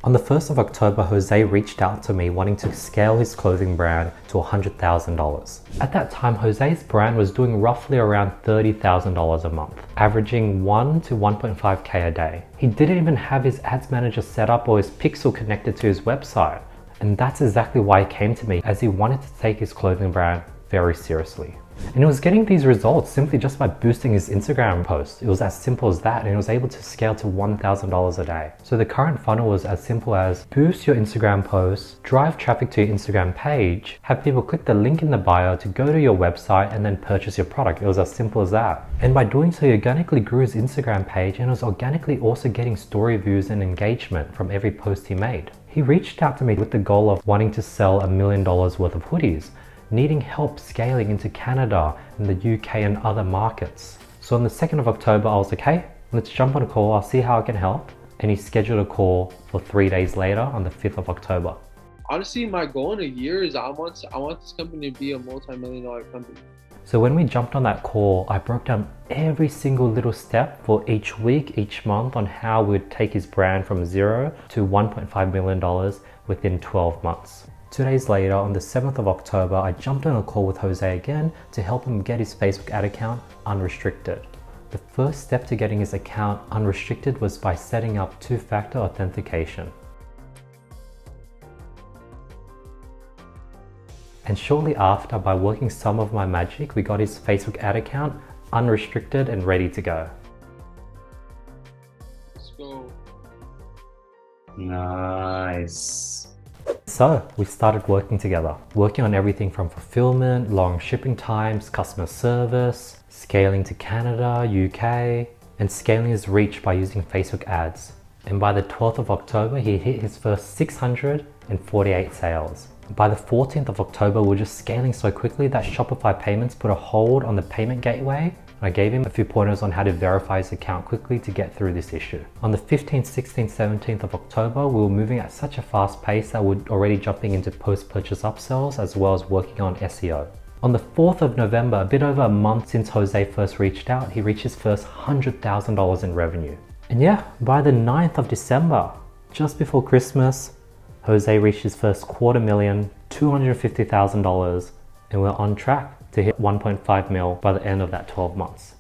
On the 1st of October, Jose reached out to me wanting to scale his clothing brand to $100,000. At that time, Jose's brand was doing roughly around $30,000 a month, averaging 1 to 1.5K a day. He didn't even have his ads manager set up or his pixel connected to his website. And that's exactly why he came to me, as he wanted to take his clothing brand very seriously. And he was getting these results simply just by boosting his Instagram posts. It was as simple as that, and he was able to scale to $1,000 a day. So the current funnel was as simple as boost your Instagram posts, drive traffic to your Instagram page, have people click the link in the bio to go to your website and then purchase your product. It was as simple as that. And by doing so, he organically grew his Instagram page and was organically also getting story views and engagement from every post he made. He reached out to me with the goal of wanting to sell $1 million worth of hoodies, needing help scaling into Canada and the UK and other markets. So on the 2nd of October, I was like, hey, let's jump on a call. I'll see how I can help. And he scheduled a call for 3 days later on the 5th of October. Honestly, my goal in a year is I want this company to be a multi-million-dollar company. So when we jumped on that call, I broke down every single little step for each week, each month on how we'd take his brand from 0 to $1.5 million within 12 months. 2 days later, on the 7th of October, I jumped on a call with Jose again to help him get his Facebook ad account unrestricted. The first step to getting his account unrestricted was by setting up two-factor authentication. And shortly after, by working some of my magic, we got his Facebook ad account unrestricted and ready to go. Let's go. Nice. So we started working together, working on everything from fulfillment, long shipping times, customer service, scaling to Canada, UK, and scaling his reach by using Facebook ads. And by the 12th of October, he hit his first 648 sales. By the 14th of October, we were just scaling so quickly that Shopify Payments put a hold on the payment gateway. I gave him a few pointers on how to verify his account quickly to get through this issue. On the 15th, 16th, 17th of October, we were moving at such a fast pace that we're already jumping into post-purchase upsells as well as working on SEO. On the 4th of November, a bit over a month since Jose first reached out, he reached his first $100,000 in revenue. And yeah, by the 9th of December, just before Christmas, Jose reached his first $250,000, $250,000, and we're on track to hit 1.5 mil by the end of that 12 months.